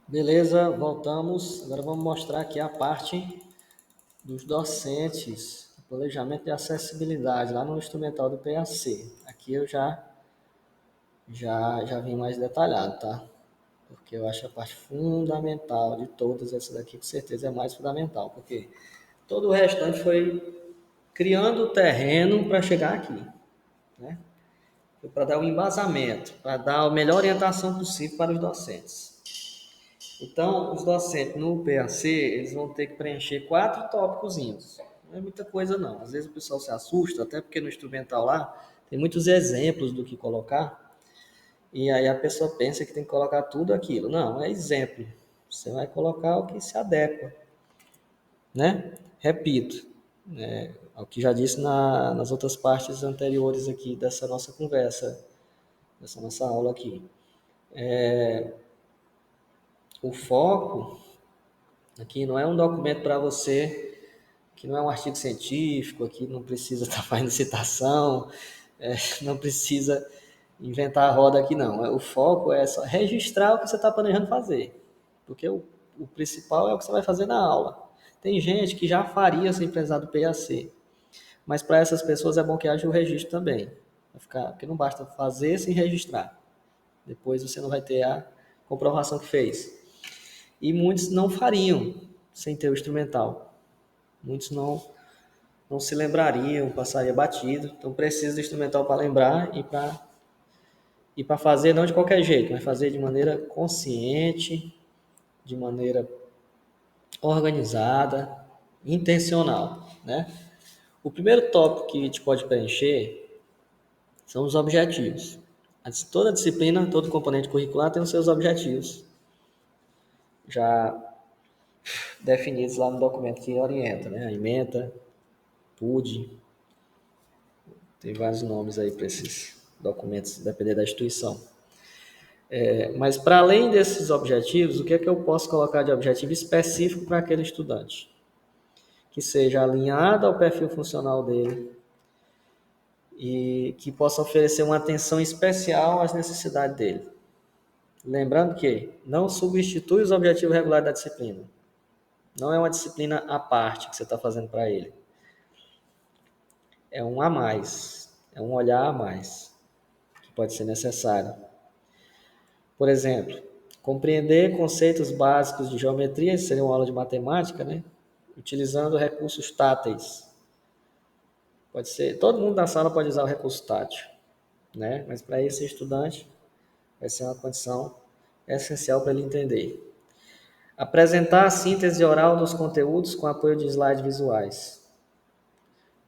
Beleza, voltamos. Agora vamos mostrar aqui a parte dos docentes, planejamento de acessibilidade, lá no instrumental do PAC. Aqui eu já vim mais detalhado, tá? Porque eu acho a parte fundamental de todas, essa daqui com certeza é mais fundamental, porque todo o restante foi criando o terreno para chegar aqui, né? Para dar o embasamento, para dar a melhor orientação possível para os docentes. Então, os docentes no PAC, eles vão ter que preencher 4 tópicozinhos. Não é muita coisa, não. Às vezes o pessoal se assusta, até porque no instrumental lá tem muitos exemplos do que colocar, e aí a pessoa pensa que tem que colocar tudo aquilo. Não, é exemplo. Você vai colocar o que se adequa, né? Repito, o que já disse nas outras partes anteriores aqui dessa nossa conversa, dessa nossa aula aqui. O foco aqui não é um documento para você que não é um artigo científico, aqui não precisa estar fazendo citação, não precisa inventar a roda aqui não. O foco é só registrar o que você está planejando fazer, porque o principal é o que você vai fazer na aula. Tem gente que já faria sem precisar do PAC, mas para essas pessoas é bom que haja o registro também, porque não basta fazer sem registrar. Depois você não vai ter a comprovação que fez. E muitos não fariam sem ter o instrumental. Muitos não se lembrariam, passaria batido. Então precisa do instrumental para lembrar e para fazer não de qualquer jeito, mas fazer de maneira consciente, de maneira organizada, intencional, né? O primeiro tópico que a gente pode preencher são os objetivos. Toda disciplina, todo componente curricular tem os seus objetivos já definidos lá no documento que orienta, né? A ementa, PUD, tem vários nomes aí para esses documentos, dependendo da instituição. Mas para além desses objetivos, o que é que eu posso colocar de objetivo específico para aquele estudante? Que seja alinhado ao perfil funcional dele e que possa oferecer uma atenção especial às necessidades dele. Lembrando que não substitui os objetivos regulares da disciplina. Não é uma disciplina à parte que você está fazendo para ele. É um a mais, é um olhar a mais que pode ser necessário. Por exemplo, compreender conceitos básicos de geometria, isso seria uma aula de matemática, né? Utilizando recursos táteis. Pode ser, todo mundo da sala pode usar o recurso tátil, né? Mas para esse estudante vai ser uma condição essencial para ele entender. Apresentar a síntese oral dos conteúdos com apoio de slides visuais.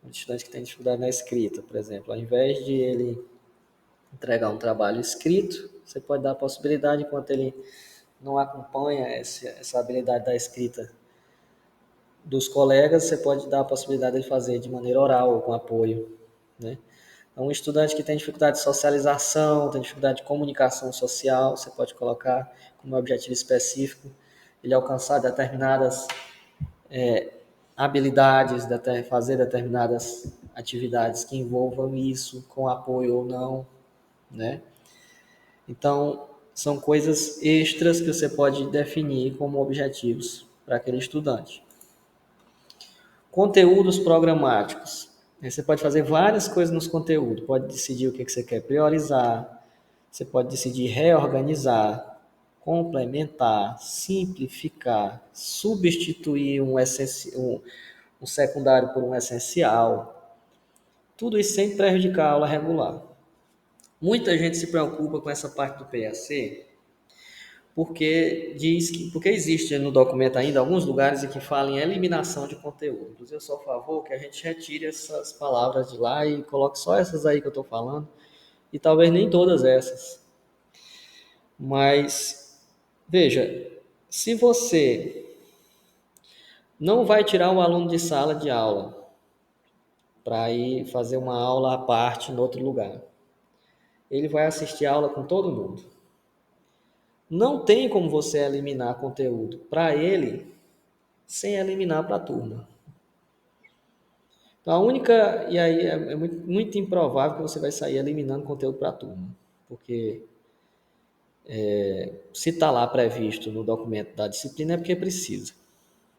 Um estudante que tem dificuldade na escrita, por exemplo, ao invés de ele entregar um trabalho escrito, você pode dar a possibilidade, enquanto ele não acompanha essa habilidade da escrita dos colegas, você pode dar a possibilidade de fazer de maneira oral ou com apoio, né? Então, um estudante que tem dificuldade de socialização, tem dificuldade de comunicação social, você pode colocar como objetivo específico ele alcançar determinadas habilidades, fazer determinadas atividades que envolvam isso, com apoio ou não, né? Então, são coisas extras que você pode definir como objetivos para aquele estudante. Conteúdos programáticos. Você pode fazer várias coisas nos conteúdos. Pode decidir o que você quer priorizar. Você pode decidir reorganizar, complementar, simplificar, substituir um secundário por um essencial. Tudo isso sem prejudicar a aula regular. Muita gente se preocupa com essa parte do PAC porque existe no documento ainda alguns lugares em que falam em eliminação de conteúdos. Eu sou a favor que a gente retire essas palavras de lá e coloque só essas aí que eu estou falando, e talvez nem todas essas. Mas, veja, se você não vai tirar um aluno de sala de aula para ir fazer uma aula à parte em outro lugar, ele vai assistir a aula com todo mundo. Não tem como você eliminar conteúdo para ele sem eliminar para a turma. Então, e aí é muito, muito improvável que você vai sair eliminando conteúdo para a turma, porque Se está lá previsto no documento da disciplina é porque precisa,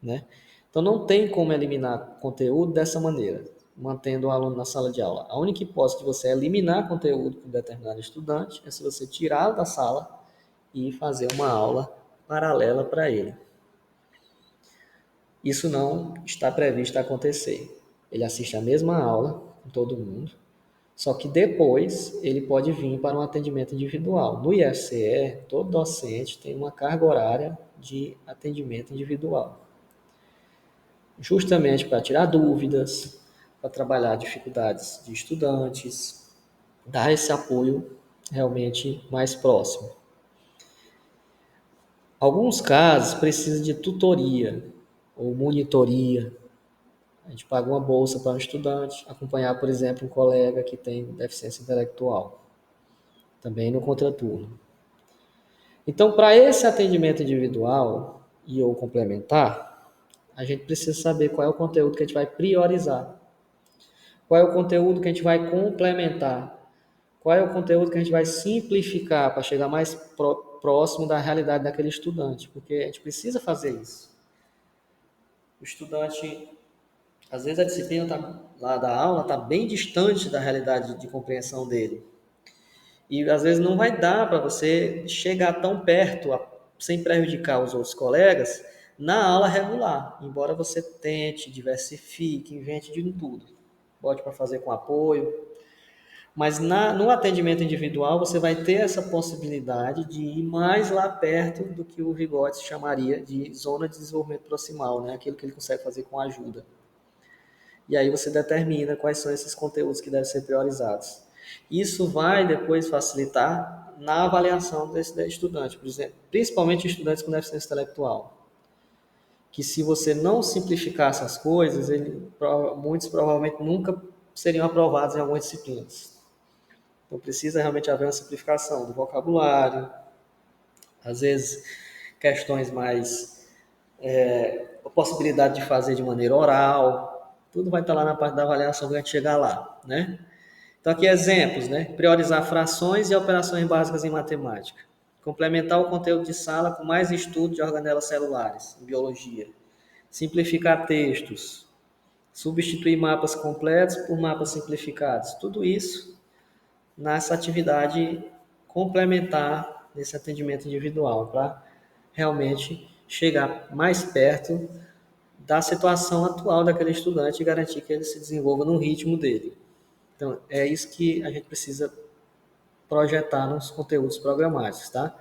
né? Então não tem como eliminar conteúdo dessa maneira, mantendo o aluno na sala de aula. A única hipótese de você eliminar conteúdo para um determinado estudante é se você tirá-lo da sala e fazer uma aula paralela para ele. Isso não está previsto a acontecer. Ele assiste a mesma aula com todo mundo, só que depois ele pode vir para um atendimento individual. No IFCE, todo docente tem uma carga horária de atendimento individual, justamente para tirar dúvidas, para trabalhar dificuldades de estudantes, dar esse apoio realmente mais próximo. Alguns casos precisam de tutoria ou monitoria. A gente paga uma bolsa para um estudante acompanhar, por exemplo, um colega que tem deficiência intelectual, também no contraturno. Então, para esse atendimento individual e ou complementar, a gente precisa saber qual é o conteúdo que a gente vai priorizar, qual é o conteúdo que a gente vai complementar, qual é o conteúdo que a gente vai simplificar para chegar mais próximo da realidade daquele estudante, porque a gente precisa fazer isso. O estudante, às vezes a disciplina lá da aula está bem distante da realidade de compreensão dele. E às vezes não vai dar para você chegar tão perto, sem prejudicar os outros colegas, na aula regular. Embora você tente, diversifique, invente de tudo. Bote para fazer com apoio. Mas no atendimento individual, você vai ter essa possibilidade de ir mais lá perto do que o Vygotsky chamaria de zona de desenvolvimento proximal, né? Aquilo que ele consegue fazer com ajuda. E aí você determina quais são esses conteúdos que devem ser priorizados. Isso vai depois facilitar na avaliação desse estudante, por exemplo, principalmente estudantes com deficiência intelectual. Que se você não simplificar essas coisas, muitos provavelmente nunca seriam aprovados em algumas disciplinas. Então precisa realmente haver uma simplificação do vocabulário, às vezes questões mais a possibilidade de fazer de maneira oral, tudo vai estar lá na parte da avaliação que a gente chegar lá, né? Então aqui exemplos, né? Priorizar frações e operações básicas em matemática. Complementar o conteúdo de sala com mais estudo de organelas celulares, em biologia. Simplificar textos. Substituir mapas completos por mapas simplificados. Tudo isso nessa atividade complementar desse atendimento individual, para realmente chegar mais perto da situação atual daquele estudante e garantir que ele se desenvolva no ritmo dele. Então, é isso que a gente precisa projetar nos conteúdos programáticos, tá?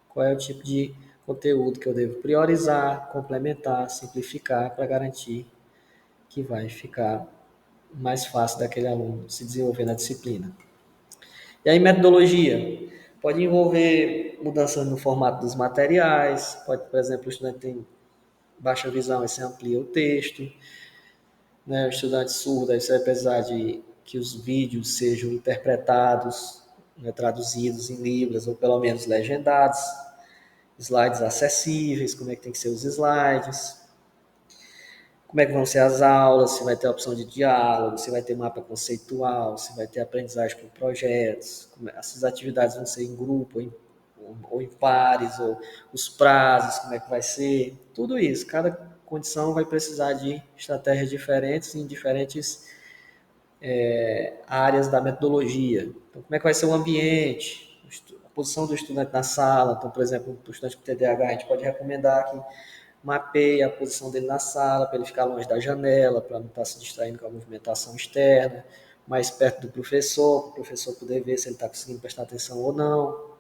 Qual é o tipo de conteúdo que eu devo priorizar, complementar, simplificar para garantir que vai ficar mais fácil daquele aluno se desenvolver na disciplina. E aí, metodologia. Pode envolver mudanças no formato dos materiais, pode, por exemplo, o estudante tem baixa visão, aí você amplia o texto, né? O estudante surdo, aí você vai precisar de que os vídeos sejam interpretados, né, traduzidos em libras, ou pelo menos legendados, slides acessíveis, como é que tem que ser os slides, como é que vão ser as aulas, se vai ter a opção de diálogo, se vai ter mapa conceitual, se vai ter aprendizagem por projetos, essas atividades vão ser em grupo, ou em pares, ou os prazos, como é que vai ser, tudo isso. Cada condição vai precisar de estratégias diferentes em diferentes áreas da metodologia. Então, como é que vai ser o ambiente, a posição do estudante na sala. Então, por exemplo, para o estudante com TDAH, a gente pode recomendar que mapeie a posição dele na sala, para ele ficar longe da janela, para não estar se distraindo com a movimentação externa, mais perto do professor, para o professor poder ver se ele está conseguindo prestar atenção ou não.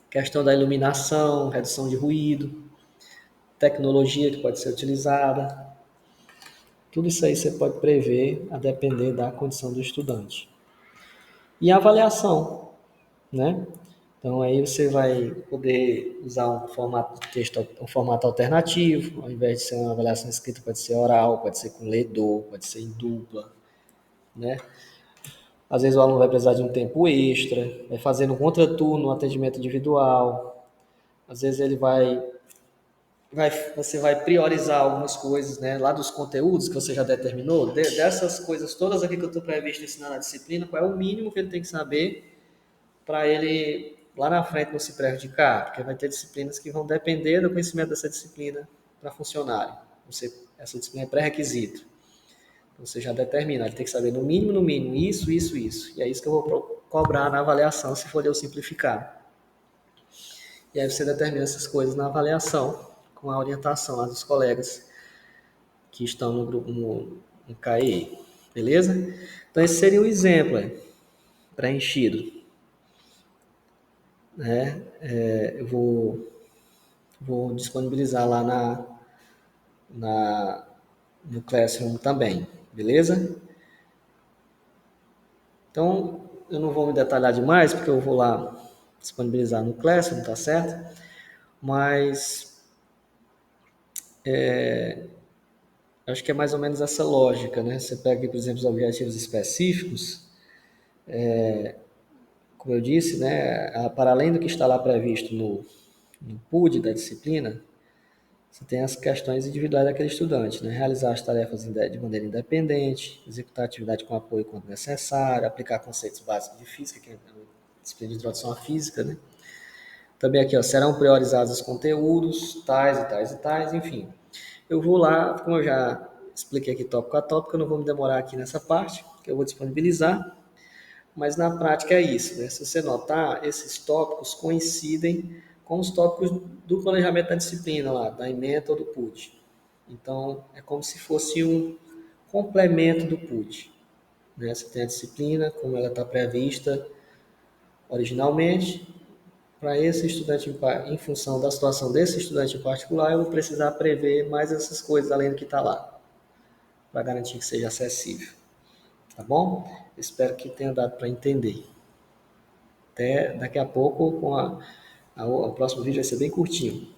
Questão da iluminação, redução de ruído, tecnologia que pode ser utilizada. Tudo isso aí você pode prever a depender da condição do estudante. E a avaliação, né? Então aí você vai poder usar um formato de texto, um formato alternativo, ao invés de ser uma avaliação escrita, pode ser oral, pode ser com ledor, pode ser em dupla, né? Às vezes o aluno vai precisar de um tempo extra, vai fazer no contraturno, um atendimento individual. Às vezes ele você vai priorizar algumas coisas, né, lá dos conteúdos que você já determinou, dessas coisas todas aqui que eu estou previsto ensinar na disciplina, qual é o mínimo que ele tem que saber para ele lá na frente não se prejudicar, porque vai ter disciplinas que vão depender do conhecimento dessa disciplina para funcionarem. Essa disciplina é pré-requisito. Então, você já determina, ele tem que saber no mínimo, isso, isso, isso. E é isso que eu vou cobrar na avaliação, se for eu simplificar. E aí você determina essas coisas na avaliação, com a orientação lá dos colegas que estão no grupo, no CAE. Beleza? Então, esse seria o exemplo preenchido. Né? Eu vou disponibilizar lá no Classroom também, beleza? Então, eu não vou me detalhar demais, porque eu vou lá disponibilizar no Classroom, tá certo? Mas acho que é mais ou menos essa lógica, né? Você pega aqui, por exemplo, os objetivos específicos, como eu disse, né? Para além do que está lá previsto no PUD da disciplina, você tem as questões individuais daquele estudante, né? Realizar as tarefas de maneira independente, executar a atividade com apoio quando necessário, aplicar conceitos básicos de física, que é a disciplina de introdução à física, né? Também aqui, ó, serão priorizados os conteúdos, tais e tais e tais, enfim. Eu vou lá, como eu já expliquei aqui tópico a tópico, eu não vou me demorar aqui nessa parte, que eu vou disponibilizar, mas na prática é isso, né? Se você notar, esses tópicos coincidem com os tópicos do planejamento da disciplina lá, da ementa ou do PUD. Então, é como se fosse um complemento do PUD. Né? Você tem a disciplina, como ela está prevista originalmente, para esse estudante, em função da situação desse estudante em particular, eu vou precisar prever mais essas coisas além do que está lá, para garantir que seja acessível. Tá bom? Espero que tenha dado para entender. Até daqui a pouco, o próximo vídeo vai ser bem curtinho.